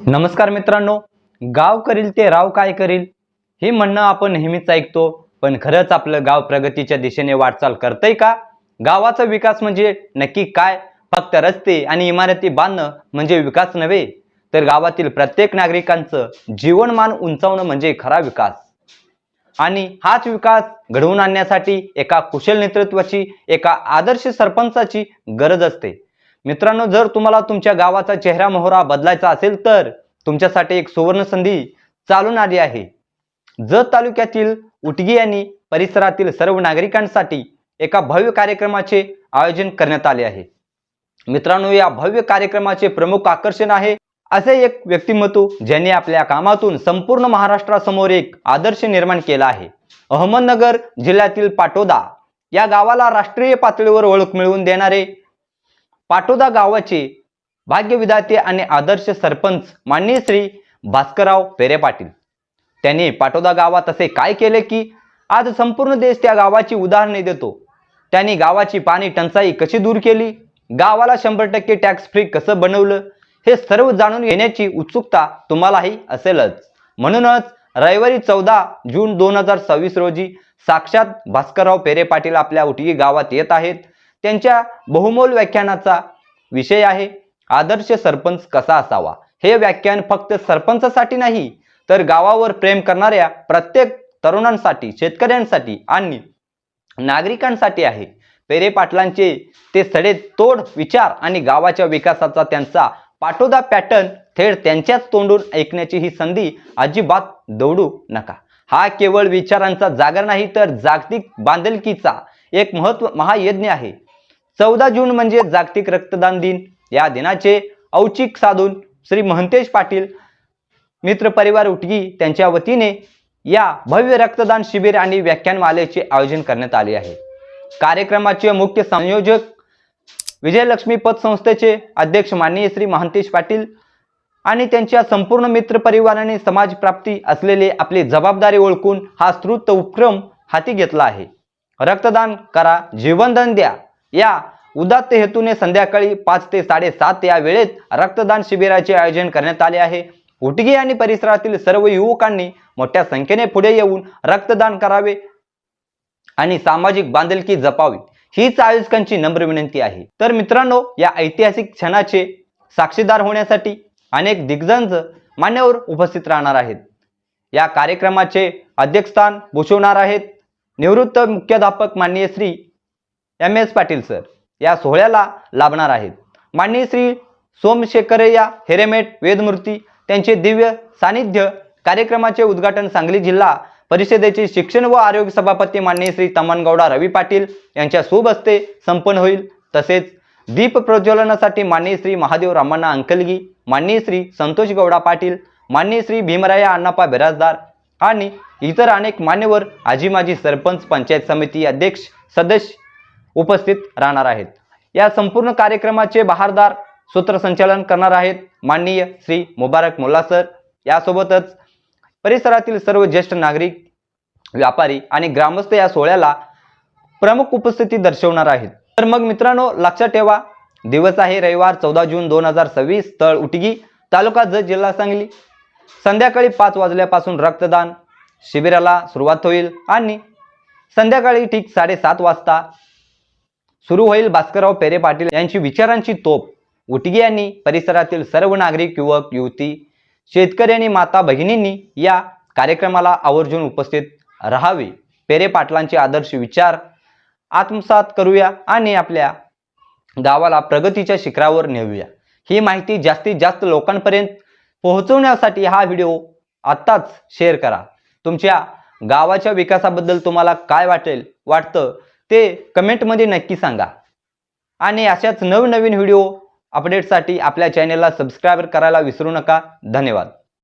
नमस्कार मित्रांनो, गाव करील ते राव काय करील हे म्हणणं आपण नेहमीच ऐकतो, पण खरंच आपलं गाव प्रगतीच्या दिशेने वाटचाल करतंय का? गावाचा विकास म्हणजे नक्की काय? फक्त रस्ते आणि इमारती बांधणं म्हणजे विकास नव्हे, तर गावातील प्रत्येक नागरिकांचं जीवनमान उंचावणं म्हणजे खरा विकास. आणि हाच विकास घडवून आणण्यासाठी एका कुशल नेतृत्वाची, एका आदर्श सरपंचाची गरज असते. मित्रांनो, जर तुम्हाला तुमच्या गावाचा चेहरा मोहरा बदलायचा असेल तर तुमच्यासाठी एक सुवर्ण संधी चालून आली आहे. जत तालुक्यातील उटगी आणि परिसरातील सर्व नागरिकांसाठी एका भव्य कार्यक्रमाचे आयोजन करण्यात आले आहे. मित्रांनो, या भव्य कार्यक्रमाचे प्रमुख आकर्षण आहे असे एक व्यक्तिमत्व ज्यांनी आपल्या कामातून संपूर्ण महाराष्ट्रासमोर एक आदर्श निर्माण केला आहे. अहमदनगर जिल्ह्यातील पाटोदा या गावाला राष्ट्रीय पातळीवर ओळख मिळवून देणारे पाटोदा गावाचे भाग्यविधाते आणि आदर्श सरपंच माननीय श्री भास्करराव पेरे पाटील. त्यांनी पाटोदा गावात असे काय केले की आज संपूर्ण देश त्या गावाची उदाहरणे देतो. त्यांनी गावाची पाणी टंचाई कशी दूर केली, गावाला 100% टॅक्स फ्री कसं बनवलं, हे सर्व जाणून घेण्याची उत्सुकता तुम्हालाही असेलच. म्हणूनच रविवारी 14 जून 2026 रोजी साक्षात भास्करराव पेरे पाटील आपल्या उटगी गावात येत आहेत. त्यांच्या बहुमोल व्याख्यानाचा विषय आहे आदर्श सरपंच कसा असावा. हे व्याख्यान फक्त सरपंचासाठी नाही, तर गावावर प्रेम करणाऱ्या प्रत्येक तरुणांसाठी, शेतकऱ्यांसाठी आणि नागरिकांसाठी आहे. पेरे पाटलांचे ते सडेतोड विचार आणि गावाच्या विकासाचा त्यांचा पाटोदा पॅटर्न थेट त्यांच्याच तोंडून ऐकण्याची ही संधी अजिबात दवडू नका. हा केवळ विचारांचा जागर नाही, तर जागतिक बांधिलकीचा एक महायज्ञ आहे. 14 जून म्हणजे जागतिक रक्तदान दिन. या दिनाचे औचिक साधून श्री महंतेश पाटील मित्र परिवार उटगी त्यांच्या वतीने या भव्य रक्तदान शिबिर आणि व्याख्यानमालेचे आयोजन करण्यात आले आहे. कार्यक्रमाचे मुख्य संयोजक विजयलक्ष्मी पतसंस्थेचे अध्यक्ष माननीय श्री महंतेश पाटील आणि त्यांच्या संपूर्ण मित्र परिवाराने समाज प्राप्ती असलेले आपली जबाबदारी ओळखून हा स्तुत्य उपक्रम हाती घेतला आहे. रक्तदान करा, जीवनदान द्या या उदात्त हेतूने संध्याकाळी 5 ते 7:30 या वेळेत रक्तदान शिबिराचे आयोजन करण्यात आले आहे. उटगी आणि परिसरातील सर्व युवकांनी मोठ्या संख्येने पुढे येऊन रक्तदान करावे आणि सामाजिक बांधिलकी जपावी हीच आयोजकांची नम्र विनंती आहे. तर मित्रांनो, या ऐतिहासिक क्षणाचे साक्षीदार होण्यासाठी अनेक दिग्गज मान्यवर उपस्थित राहणार आहेत. या कार्यक्रमाचे अध्यक्षस्थान भूषवणार आहेत निवृत्त मुख्याध्यापक माननीय श्री MS पाटील सर. या सोहळ्याला लाभणार आहेत माननीय श्री सोमशेखरय्या हिरेमेट वेदमूर्ती. त्यांचे दिव्य सानिध्य. कार्यक्रमाचे उद्घाटन सांगली जिल्हा परिषदेचे शिक्षण व आरोग्य सभापती माननीय श्री तमनगौडा रवी पाटील यांच्या शुभ हस्ते संपन्न होईल. तसेच दीप प्रज्वलनासाठी माननीय श्री महादेव रामण्णा अंकलगी, माननीय श्री संतोष गौडा पाटील, माननीय श्री भीमराया अण्णाप्पा बिराजदार आणि इतर अनेक मान्यवर, आजी माजी सरपंच, पंचायत समिती अध्यक्ष, सदस्य उपस्थित राहणार आहेत. या संपूर्ण कार्यक्रमाचे बहारदार सूत्रसंचालन करणार आहेत माननीय श्री मुबारक मुल्ला सर. यासोबतच परिसरातील सर्व ज्येष्ठ नागरिक, व्यापारी आणि ग्रामस्थ या सोहळ्याला प्रमुख उपस्थिती दर्शवणार आहेत. तर मग मित्रांनो, लक्षात ठेवा, दिवस आहे रविवार 14 जून 2026, स्थळ उटगी, तालुका जत, जिल्हा सांगली. संध्याकाळी 5 वाजल्यापासून रक्तदान शिबिराला सुरुवात होईल आणि संध्याकाळी ठीक 7:30 वाजता सुरू होईल भास्करराव पेरे पाटील यांची विचारांची तोप. उटगी आणि परिसरातील सर्व नागरिक, युवक, युवती, शेतकरी आणि माता भगिनींनी या कार्यक्रमाला आवर्जून उपस्थित राहावे. पेरे पाटलांचे आदर्श विचार आत्मसात करूया आणि आपल्या गावाला प्रगतीच्या शिखरावर नेऊया. ही माहिती जास्तीत जास्त लोकांपर्यंत पोहोचवण्यासाठी हा व्हिडिओ आत्ताच शेअर करा. तुमच्या गावाच्या विकासाबद्दल तुम्हाला काय वाटतं ते कमेंटमध्ये नक्की सांगा. आणि अशाच नवनवीन व्हिडिओ अपडेटसाठी आपल्या चॅनेलला सबस्क्राईब करायला विसरू नका. धन्यवाद.